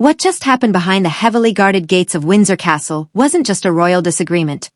What just happened behind the heavily guarded gates of Windsor Castle wasn't just a royal disagreement.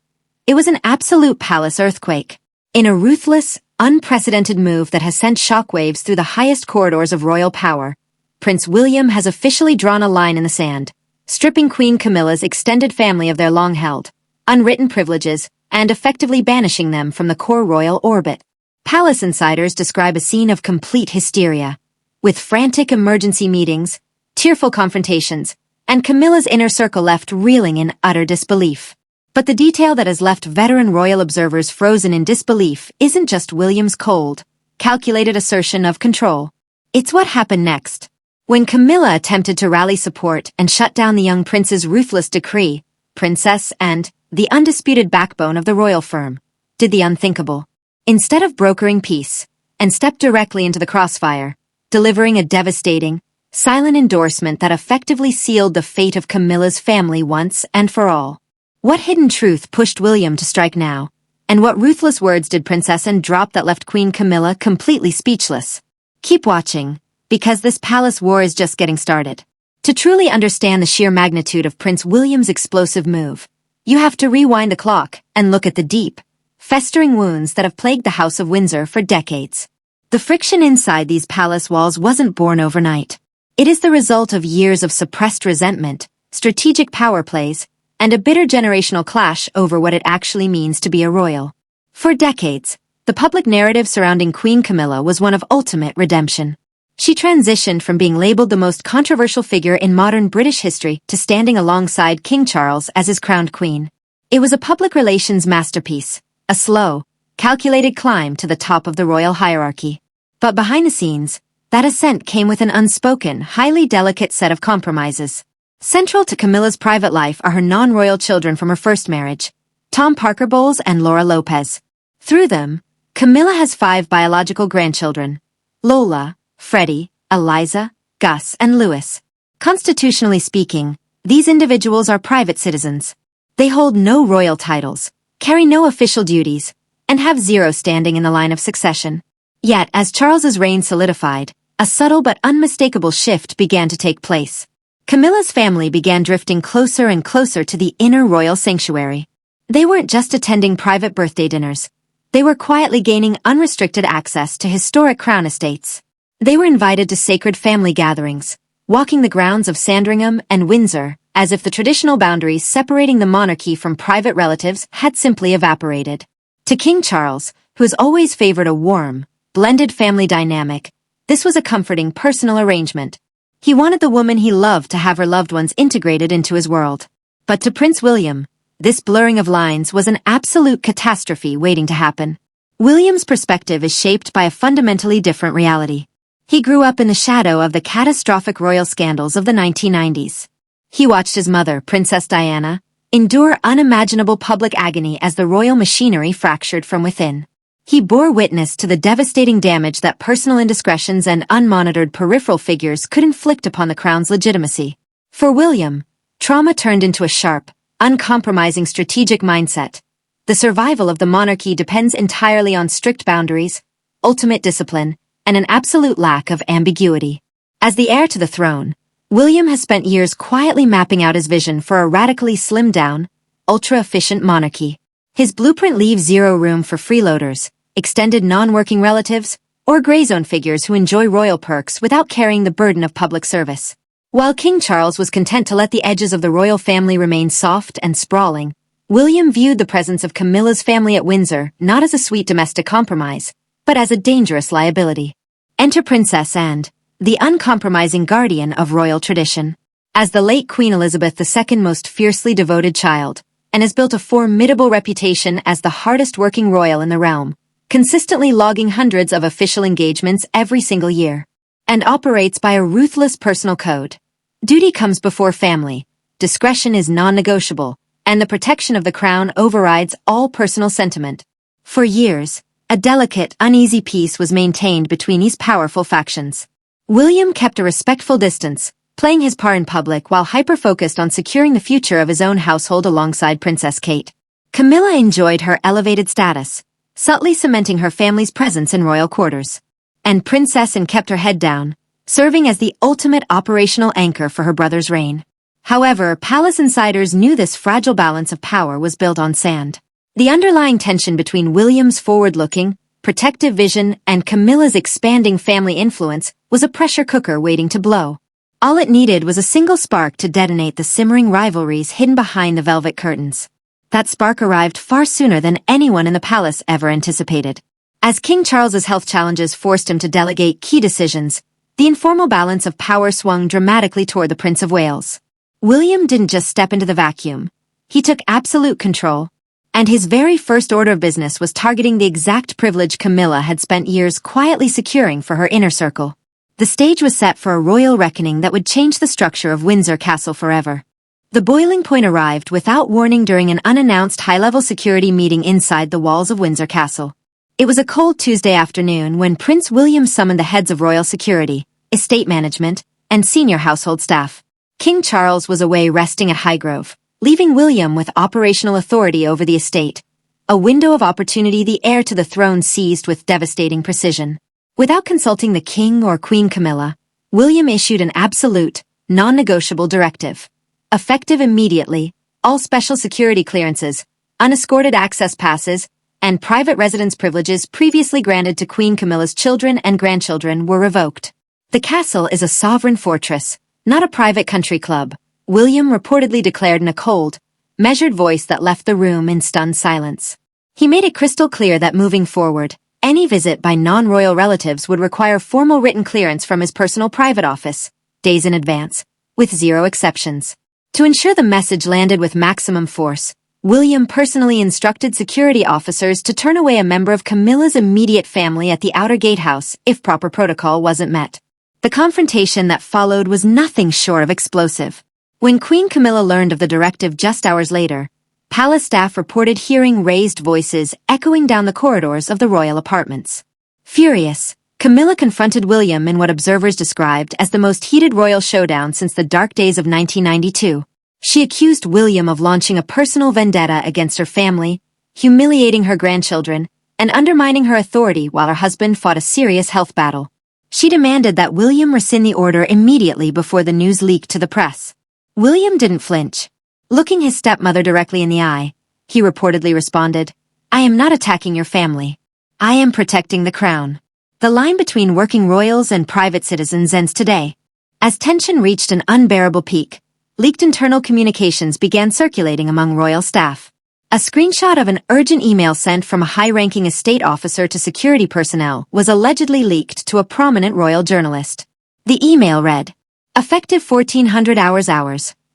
It was an absolute palace earthquake. In a ruthless, unprecedented move that has sent shockwaves through the highest corridors of royal power, Prince William has officially drawn a line in the sand, stripping Queen Camilla's extended family of their long-held, unwritten privileges and effectively banishing them from the core royal orbit. Palace insiders describe a scene of complete hysteria, with frantic emergency meetings, tearful confrontations, and Camilla's inner circle left reeling in utter disbelief. But the detail that has left veteran royal observers frozen in disbelief isn't just William's cold, calculated assertion of control. It's what happened next. When Camilla attempted to rally support and shut down the young prince's ruthless decree, Princess and the undisputed backbone of the royal firm did the unthinkable. Instead of brokering peace, and stepped directly into the crossfire, delivering a devastating, silent endorsement that effectively sealed the fate of Camilla's family once and for all. What hidden truth pushed William to strike now? And what ruthless words did Princess Anne drop that left Queen Camilla completely speechless? Keep watching, because this palace war is just getting started. To truly understand the sheer magnitude of Prince William's explosive move, you have to rewind the clock and look at the deep, festering wounds that have plagued the House of Windsor for decades. The friction inside these palace walls wasn't born overnight. It is the result of years of suppressed resentment, strategic power plays, and a bitter generational clash over what it actually means to be a royal. For decades, the public narrative surrounding Queen Camilla was one of ultimate redemption. She transitioned from being labeled the most controversial figure in modern British history to standing alongside King Charles as his crowned queen. It was a public relations masterpiece, a slow, calculated climb to the top of the royal hierarchy. But behind the scenes, that ascent came with an unspoken, highly delicate set of compromises. Central to Camilla's private life are her non-royal children from her first marriage, Tom Parker Bowles and Laura Lopez. Through them, Camilla has 5 biological grandchildren: Lola, Freddie, Eliza, Gus, and Louis. Constitutionally speaking, these individuals are private citizens. They hold no royal titles, carry no official duties, and have zero standing in the line of succession. Yet, as Charles's reign solidified, a subtle but unmistakable shift began to take place. Camilla's family began drifting closer and closer to the inner royal sanctuary. They weren't just attending private birthday dinners. They were quietly gaining unrestricted access to historic crown estates. They were invited to sacred family gatherings, walking the grounds of Sandringham and Windsor, as if the traditional boundaries separating the monarchy from private relatives had simply evaporated. To King Charles, who has always favored a warm, blended family dynamic, this was a comforting personal arrangement. He wanted the woman he loved to have her loved ones integrated into his world. But to Prince William, this blurring of lines was an absolute catastrophe waiting to happen. William's perspective is shaped by a fundamentally different reality. He grew up in the shadow of the catastrophic royal scandals of the 1990s. He watched his mother, Princess Diana, endure unimaginable public agony as the royal machinery fractured from within. He bore witness to the devastating damage that personal indiscretions and unmonitored peripheral figures could inflict upon the crown's legitimacy. For William, trauma turned into a sharp, uncompromising strategic mindset. The survival of the monarchy depends entirely on strict boundaries, ultimate discipline, and an absolute lack of ambiguity. As the heir to the throne, William has spent years quietly mapping out his vision for a radically slimmed-down, ultra-efficient monarchy. His blueprint leaves zero room for freeloaders, extended non-working relatives, or gray zone figures who enjoy royal perks without carrying the burden of public service. While King Charles was content to let the edges of the royal family remain soft and sprawling, William viewed the presence of Camilla's family at Windsor not as a sweet domestic compromise, but as a dangerous liability. Enter Princess Anne, the uncompromising guardian of royal tradition. As the late Queen Elizabeth II's most fiercely devoted child, and has built a formidable reputation as the hardest-working royal in the realm, consistently logging hundreds of official engagements every single year, and operates by a ruthless personal code. Duty comes before family, discretion is non-negotiable, and the protection of the crown overrides all personal sentiment. For years, a delicate, uneasy peace was maintained between these powerful factions. William kept a respectful distance, playing his part in public while hyper-focused on securing the future of his own household alongside Princess Kate. Camilla enjoyed her elevated status, subtly cementing her family's presence in royal quarters. And Princess Anne kept her head down, serving as the ultimate operational anchor for her brother's reign. However, palace insiders knew this fragile balance of power was built on sand. The underlying tension between William's forward-looking, protective vision and Camilla's expanding family influence was a pressure cooker waiting to blow. All it needed was a single spark to detonate the simmering rivalries hidden behind the velvet curtains. That spark arrived far sooner than anyone in the palace ever anticipated. As King Charles's health challenges forced him to delegate key decisions, the informal balance of power swung dramatically toward the Prince of Wales. William didn't just step into the vacuum. He took absolute control, and his very first order of business was targeting the exact privilege Camilla had spent years quietly securing for her inner circle. The stage was set for a royal reckoning that would change the structure of Windsor Castle forever. The boiling point arrived without warning during an unannounced high-level security meeting inside the walls of Windsor Castle. It was a cold Tuesday afternoon when Prince William summoned the heads of royal security, estate management, and senior household staff. King Charles was away resting at Highgrove, leaving William with operational authority over the estate, a window of opportunity the heir to the throne seized with devastating precision. Without consulting the King or Queen Camilla, William issued an absolute, non-negotiable directive. Effective immediately, all special security clearances, unescorted access passes, and private residence privileges previously granted to Queen Camilla's children and grandchildren were revoked. The castle is a sovereign fortress, not a private country club, William reportedly declared in a cold, measured voice that left the room in stunned silence. He made it crystal clear that moving forward, any visit by non-royal relatives would require formal written clearance from his personal private office, days in advance, with zero exceptions. To ensure the message landed with maximum force, William personally instructed security officers to turn away a member of Camilla's immediate family at the outer gatehouse if proper protocol wasn't met. The confrontation that followed was nothing short of explosive. When Queen Camilla learned of the directive just hours later, palace staff reported hearing raised voices echoing down the corridors of the royal apartments. Furious, Camilla confronted William in what observers described as the most heated royal showdown since the dark days of 1992. She accused William of launching a personal vendetta against her family, humiliating her grandchildren, and undermining her authority while her husband fought a serious health battle. She demanded that William rescind the order immediately before the news leaked to the press. William didn't flinch. Looking his stepmother directly in the eye, he reportedly responded, "I am not attacking your family. I am protecting the crown." The line between working royals and private citizens ends today. As tension reached an unbearable peak, leaked internal communications began circulating among royal staff. A screenshot of an urgent email sent from a high-ranking estate officer to security personnel was allegedly leaked to a prominent royal journalist. The email read, "Effective 1400 hours.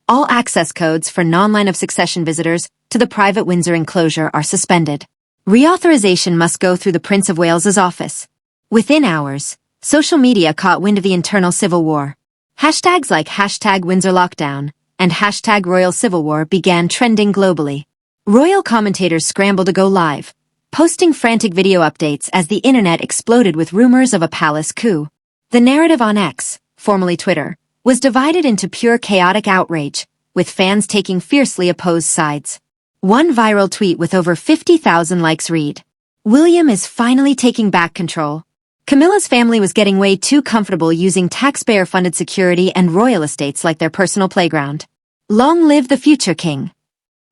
All access codes for non-line of succession visitors to the private Windsor enclosure are suspended. Reauthorization must go through the Prince of Wales's office." Within hours, social media caught wind of the internal civil war. Hashtags like #WindsorLockdown and #RoyalCivilWar began trending globally. Royal commentators scrambled to go live, posting frantic video updates as the internet exploded with rumors of a palace coup. The narrative on X, formerly Twitter, was divided into pure chaotic outrage, with fans taking fiercely opposed sides. One viral tweet with over 50,000 likes read, "William is finally taking back control. Camilla's family was getting way too comfortable using taxpayer-funded security and royal estates like their personal playground. Long live the future king."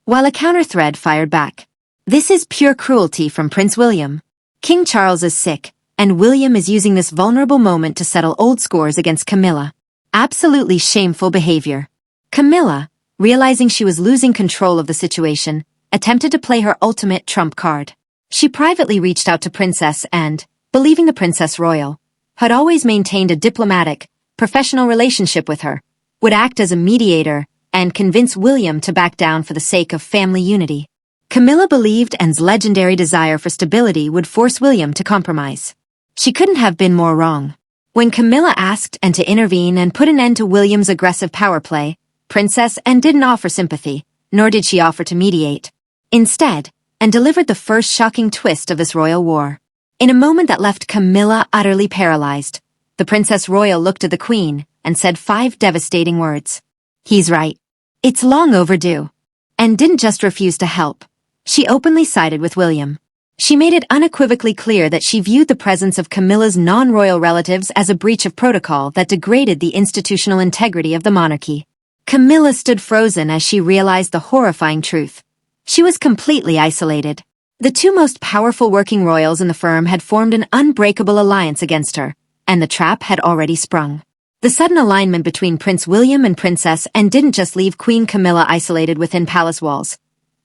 While a counter-thread fired back, "This is pure cruelty from Prince William. King Charles is sick, and William is using this vulnerable moment to settle old scores against Camilla. Absolutely shameful behavior." Camilla, realizing she was losing control of the situation, attempted to play her ultimate trump card. She privately reached out to Princess and, believing the Princess Royal, had always maintained a diplomatic, professional relationship with her, would act as a mediator and convince William to back down for the sake of family unity. Camilla believed Anne's legendary desire for stability would force William to compromise. She couldn't have been more wrong. When Camilla asked Anne to intervene and put an end to William's aggressive power play, Princess Anne didn't offer sympathy, nor did she offer to mediate. Instead, Anne delivered the first shocking twist of this royal war. In a moment that left Camilla utterly paralyzed, the Princess Royal looked at the Queen and said 5 devastating words. "He's right. It's long overdue." Anne didn't just refuse to help. She openly sided with William. She made it unequivocally clear that she viewed the presence of Camilla's non-royal relatives as a breach of protocol that degraded the institutional integrity of the monarchy. Camilla stood frozen as she realized the horrifying truth. She was completely isolated. The two most powerful working royals in the firm had formed an unbreakable alliance against her, and the trap had already sprung. The sudden alignment between Prince William and Princess Anne didn't just leave Queen Camilla isolated within palace walls.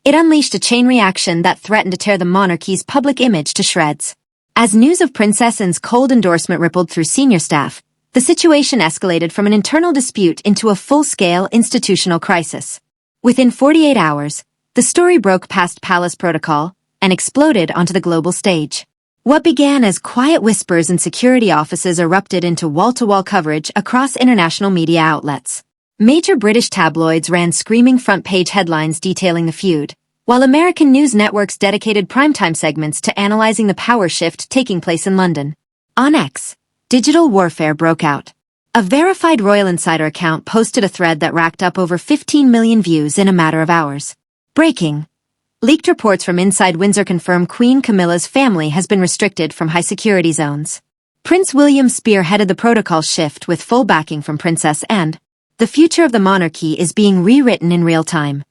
It unleashed a chain reaction that threatened to tear the monarchy's public image to shreds. As news of Princess Anne's cold endorsement rippled through senior staff, the situation escalated from an internal dispute into a full-scale institutional crisis. Within 48 hours, the story broke past palace protocol and exploded onto the global stage. What began as quiet whispers in security offices erupted into wall-to-wall coverage across international media outlets. Major British tabloids ran screaming front-page headlines detailing the feud, while American news networks dedicated primetime segments to analyzing the power shift taking place in London. On X, digital warfare broke out. A verified Royal Insider account posted a thread that racked up over 15 million views in a matter of hours. Breaking. Leaked reports from inside Windsor confirm Queen Camilla's family has been restricted from high-security zones. Prince William spearheaded the protocol shift with full backing from Princess Anne. The future of the monarchy is being rewritten in real time.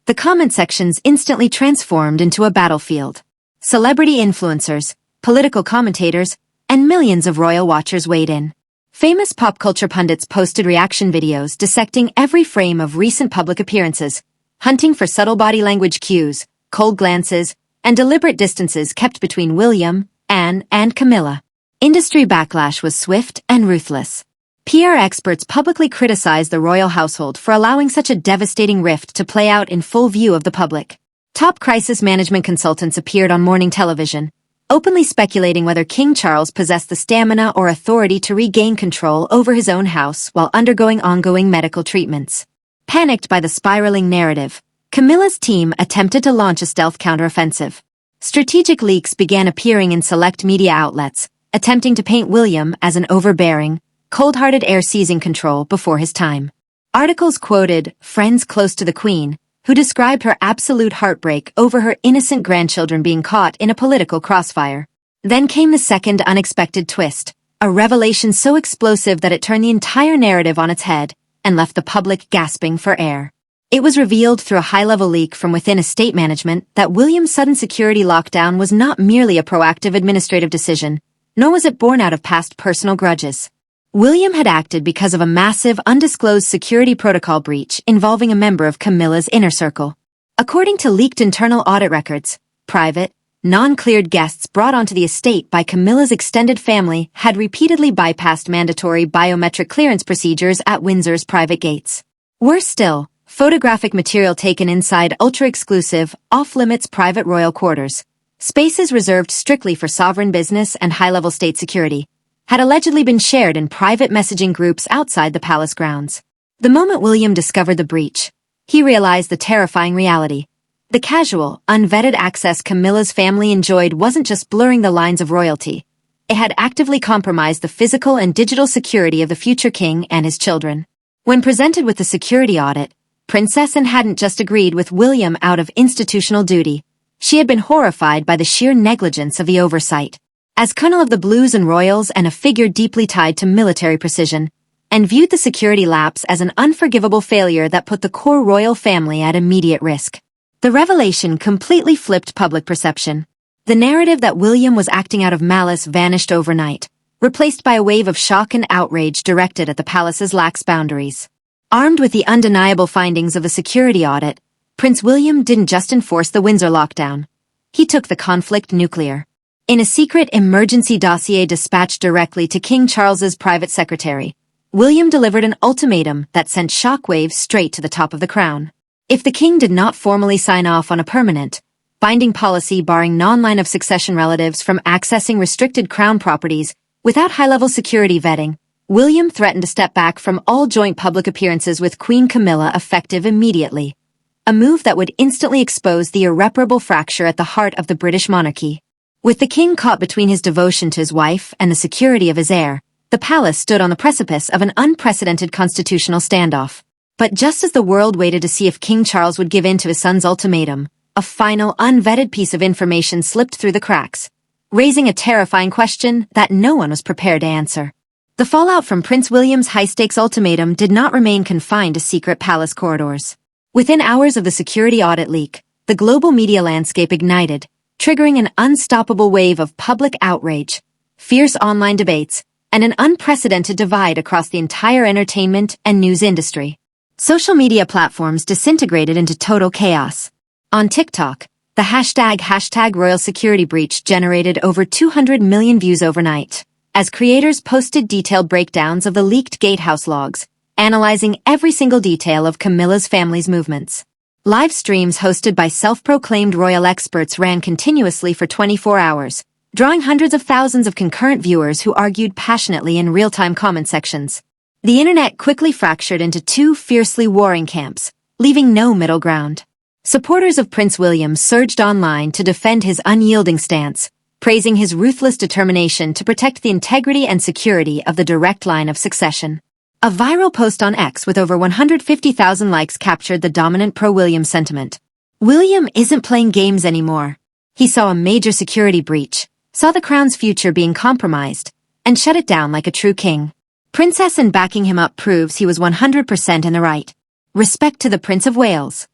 The comment sections instantly transformed into a battlefield. Celebrity influencers, political commentators, and millions of royal watchers weighed in. Famous pop culture pundits posted reaction videos dissecting every frame of recent public appearances, hunting for subtle body language cues, cold glances, and deliberate distances kept between William, Anne, and Camilla. Industry backlash was swift and ruthless. PR experts publicly criticized the royal household for allowing such a devastating rift to play out in full view of the public. Top crisis management consultants appeared on morning television, openly speculating whether King Charles possessed the stamina or authority to regain control over his own house while undergoing ongoing medical treatments. Panicked by the spiraling narrative, Camilla's team attempted to launch a stealth counteroffensive. Strategic leaks began appearing in select media outlets, attempting to paint William as an overbearing, cold-hearted heir seizing control before his time. Articles quoted friends close to the Queen, who described her absolute heartbreak over her innocent grandchildren being caught in a political crossfire. Then came the second unexpected twist, a revelation so explosive that it turned the entire narrative on its head and left the public gasping for air. It was revealed through a high-level leak from within estate management that William's sudden security lockdown was not merely a proactive administrative decision, nor was it born out of past personal grudges. William had acted because of a massive, undisclosed security protocol breach involving a member of Camilla's inner circle. According to leaked internal audit records, private, non-cleared guests brought onto the estate by Camilla's extended family had repeatedly bypassed mandatory biometric clearance procedures at Windsor's private gates. Worse still, photographic material taken inside ultra-exclusive, off-limits private royal quarters, spaces reserved strictly for sovereign business and high-level state security, had allegedly been shared in private messaging groups outside the palace grounds. The moment William discovered the breach, he realized the terrifying reality. The casual, unvetted access Camilla's family enjoyed wasn't just blurring the lines of royalty. It had actively compromised the physical and digital security of the future king and his children. When presented with the security audit, Princess Anne hadn't just agreed with William out of institutional duty. She had been horrified by the sheer negligence of the oversight. As Colonel of the Blues and Royals and a figure deeply tied to military precision, and viewed the security lapse as an unforgivable failure that put the core royal family at immediate risk. The revelation completely flipped public perception. The narrative that William was acting out of malice vanished overnight, replaced by a wave of shock and outrage directed at the palace's lax boundaries. Armed with the undeniable findings of the security audit, Prince William didn't just enforce the Windsor lockdown. He took the conflict nuclear. In a secret emergency dossier dispatched directly to King Charles's private secretary, William delivered an ultimatum that sent shockwaves straight to the top of the crown. If the king did not formally sign off on a permanent, binding policy barring non-line of succession relatives from accessing restricted crown properties without high-level security vetting, William threatened to step back from all joint public appearances with Queen Camilla effective immediately. A move that would instantly expose the irreparable fracture at the heart of the British monarchy. With the king caught between his devotion to his wife and the security of his heir, the palace stood on the precipice of an unprecedented constitutional standoff. But just as the world waited to see if King Charles would give in to his son's ultimatum, a final, unvetted piece of information slipped through the cracks, raising a terrifying question that no one was prepared to answer. The fallout from Prince William's high-stakes ultimatum did not remain confined to secret palace corridors. Within hours of the security audit leak, the global media landscape ignited, triggering an unstoppable wave of public outrage, fierce online debates, and an unprecedented divide across the entire entertainment and news industry. Social media platforms disintegrated into total chaos. On TikTok, the hashtag Royal Security Breach generated over 200 million views overnight, as creators posted detailed breakdowns of the leaked gatehouse logs, analyzing every single detail of Camilla's family's movements. Live streams hosted by self-proclaimed royal experts ran continuously for 24 hours, drawing hundreds of thousands of concurrent viewers who argued passionately in real-time comment sections. The internet quickly fractured into two fiercely warring camps, leaving no middle ground. Supporters of Prince William surged online to defend his unyielding stance, praising his ruthless determination to protect the integrity and security of the direct line of succession. A viral post on X with over 150,000 likes captured the dominant pro-William sentiment. William isn't playing games anymore. He saw a major security breach, saw the crown's future being compromised, and shut it down like a true king. Princess and backing him up proves he was 100% in the right. Respect to the Prince of Wales.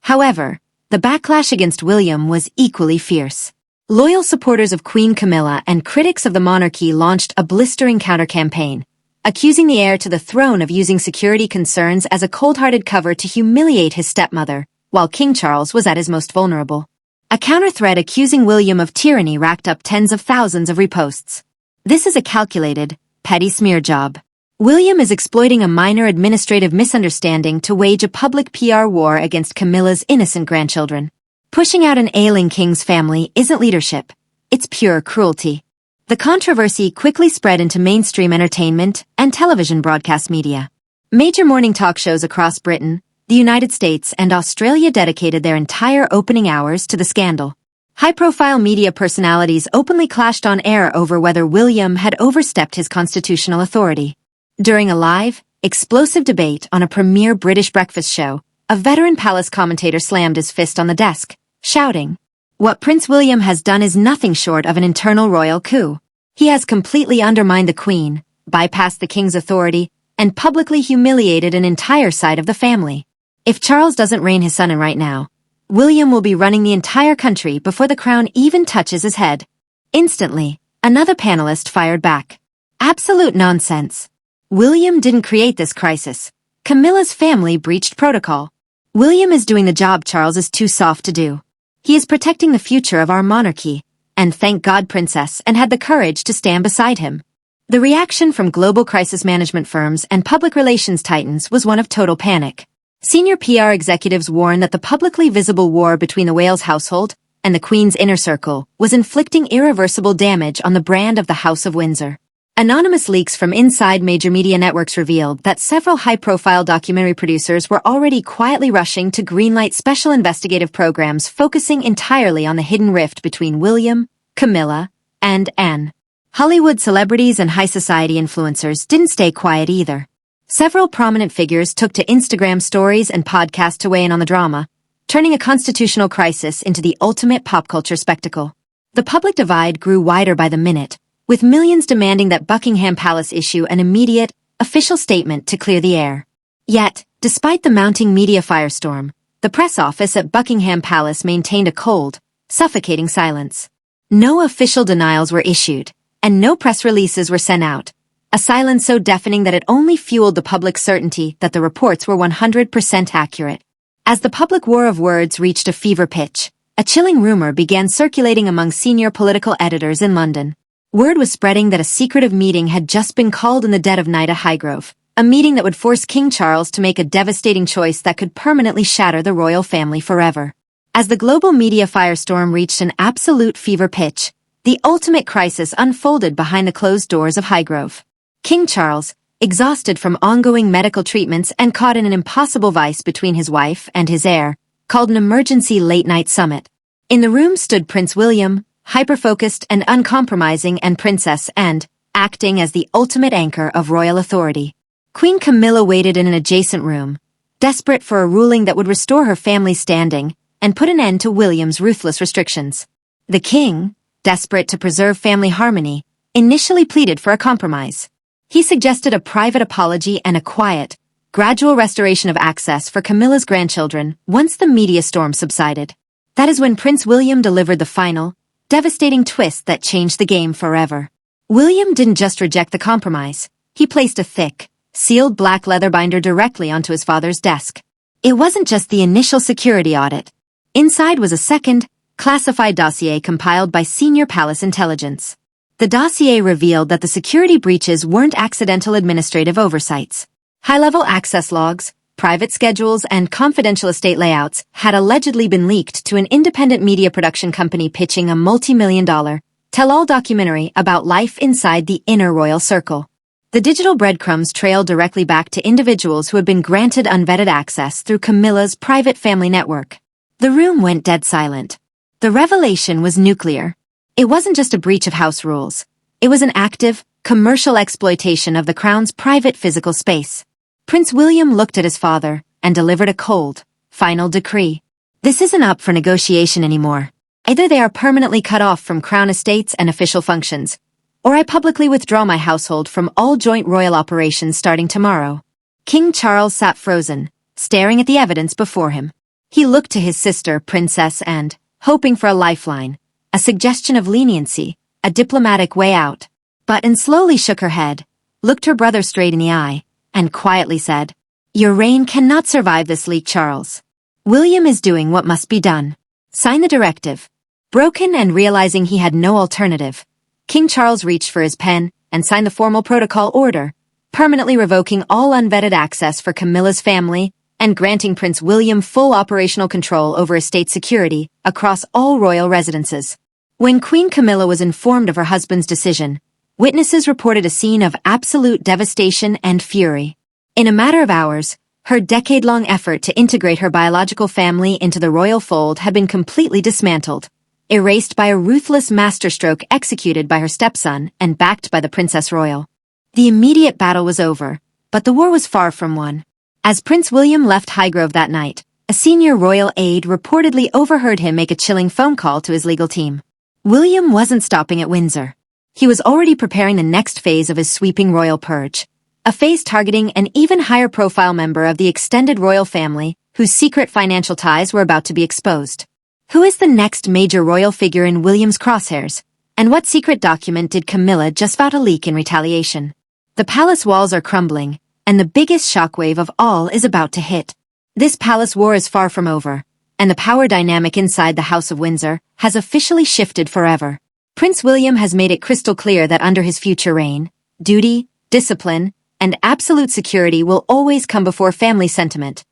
However, the backlash against William was equally fierce. Loyal supporters of Queen Camilla and critics of the monarchy launched a blistering counter-campaign, accusing the heir to the throne of using security concerns as a cold-hearted cover to humiliate his stepmother, while King Charles was at his most vulnerable. A counter-thread accusing William of tyranny racked up tens of thousands of reposts. This is a calculated, petty smear job. William is exploiting a minor administrative misunderstanding to wage a public PR war against Camilla's innocent grandchildren. Pushing out an ailing king's family isn't leadership. It's pure cruelty. The controversy quickly spread into mainstream entertainment and television broadcast media. Major morning talk shows across Britain, the United States, and Australia dedicated their entire opening hours to the scandal. High-profile media personalities openly clashed on air over whether William had overstepped his constitutional authority. During a live, explosive debate on a premier British breakfast show, a veteran palace commentator slammed his fist on the desk, shouting, "What Prince William has done is nothing short of an internal royal coup. He has completely undermined the Queen, bypassed the King's authority, and publicly humiliated an entire side of the family. If Charles doesn't rein his son in right now, William will be running the entire country before the crown even touches his head." Instantly, another panelist fired back. "Absolute nonsense. William didn't create this crisis. Camilla's family breached protocol. William is doing the job Charles is too soft to do. He is protecting the future of our monarchy, and thank God Princess and had the courage to stand beside him." The reaction from global crisis management firms and public relations titans was one of total panic. Senior PR executives warned that the publicly visible war between the Wales household and the Queen's inner circle was inflicting irreversible damage on the brand of the House of Windsor. Anonymous leaks from inside major media networks revealed that several high-profile documentary producers were already quietly rushing to greenlight special investigative programs focusing entirely on the hidden rift between William, Camilla, and Anne. Hollywood celebrities and high society influencers didn't stay quiet either. Several prominent figures took to Instagram stories and podcasts to weigh in on the drama, turning a constitutional crisis into the ultimate pop culture spectacle. The public divide grew wider by the minute, with millions demanding that Buckingham Palace issue an immediate, official statement to clear the air. Yet, despite the mounting media firestorm, the press office at Buckingham Palace maintained a cold, suffocating silence. No official denials were issued, and no press releases were sent out, a silence so deafening that it only fueled the public's certainty that the reports were 100% accurate. As the public war of words reached a fever pitch, a chilling rumor began circulating among senior political editors in London. Word was spreading that a secretive meeting had just been called in the dead of night at Highgrove, a meeting that would force King Charles to make a devastating choice that could permanently shatter the royal family forever. As the global media firestorm reached an absolute fever pitch, the ultimate crisis unfolded behind the closed doors of Highgrove. King Charles, exhausted from ongoing medical treatments and caught in an impossible vice between his wife and his heir, called an emergency late-night summit. In the room stood Prince William, hyper-focused and uncompromising, and Princess Anne, acting as the ultimate anchor of royal authority. Queen Camilla waited in an adjacent room, desperate for a ruling that would restore her family's standing and put an end to William's ruthless restrictions. The king, desperate to preserve family harmony, initially pleaded for a compromise. He suggested a private apology and a quiet, gradual restoration of access for Camilla's grandchildren once the media storm subsided. That is when Prince William delivered the final, devastating twist that changed the game forever. William didn't just reject the compromise, he placed a thick, sealed black leather binder directly onto his father's desk. It wasn't just the initial security audit. Inside was a second, classified dossier compiled by senior palace intelligence. The dossier revealed that the security breaches weren't accidental administrative oversights. High-level access logs, private schedules, and confidential estate layouts had allegedly been leaked to an independent media production company pitching a multi-million-dollar, tell-all documentary about life inside the inner royal circle. The digital breadcrumbs trailed directly back to individuals who had been granted unvetted access through Camilla's private family network. The room went dead silent. The revelation was nuclear. It wasn't just a breach of house rules. It was an active, commercial exploitation of the crown's private physical space. Prince William looked at his father and delivered a cold, final decree. This isn't up for negotiation anymore. Either they are permanently cut off from crown estates and official functions, or I publicly withdraw my household from all joint royal operations starting tomorrow. King Charles sat frozen, staring at the evidence before him. He looked to his sister, Princess, and, hoping for a lifeline, a suggestion of leniency, a diplomatic way out. But Anne slowly shook her head, looked her brother straight in the eye, and quietly said, "Your reign cannot survive this leak, Charles. William is doing what must be done. Sign the directive." Broken and realizing he had no alternative, King Charles reached for his pen and signed the formal protocol order, permanently revoking all unvetted access for Camilla's family and granting Prince William full operational control over estate security across all royal residences. When Queen Camilla was informed of her husband's decision, witnesses reported a scene of absolute devastation and fury. In a matter of hours, her decade-long effort to integrate her biological family into the royal fold had been completely dismantled, erased by a ruthless masterstroke executed by her stepson and backed by the Princess Royal. The immediate battle was over, but the war was far from won. As Prince William left Highgrove that night, a senior royal aide reportedly overheard him make a chilling phone call to his legal team. William wasn't stopping at Windsor. He was already preparing the next phase of his sweeping royal purge, a phase targeting an even higher profile member of the extended royal family whose secret financial ties were about to be exposed. Who is the next major royal figure in William's crosshairs? And what secret document did Camilla just vow to leak in retaliation? The palace walls are crumbling, and the biggest shockwave of all is about to hit. This palace war is far from over, and the power dynamic inside the House of Windsor has officially shifted forever. Prince William has made it crystal clear that under his future reign, duty, discipline, and absolute security will always come before family sentiment,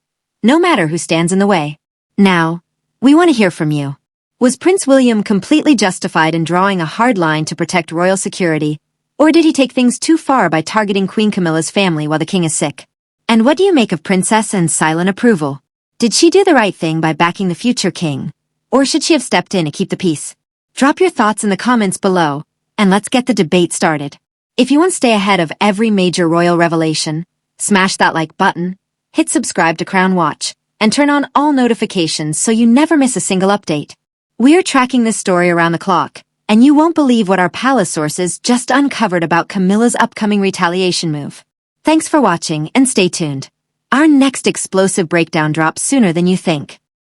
no matter who stands in the way. Now, we want to hear from you. Was Prince William completely justified in drawing a hard line to protect royal security, or did he take things too far by targeting Queen Camilla's family while the king is sick? And what do you make of Princess Anne's silent approval? Did she do the right thing by backing the future king, or should she have stepped in to keep the peace? Drop your thoughts in the comments below, and let's get the debate started. If you want to stay ahead of every major royal revelation, smash that like button, hit subscribe to Crown Watch, and turn on all notifications so you never miss a single update. We're tracking this story around the clock, and you won't believe what our palace sources just uncovered about Camilla's upcoming retaliation move. Thanks for watching and stay tuned. Our next explosive breakdown drops sooner than you think.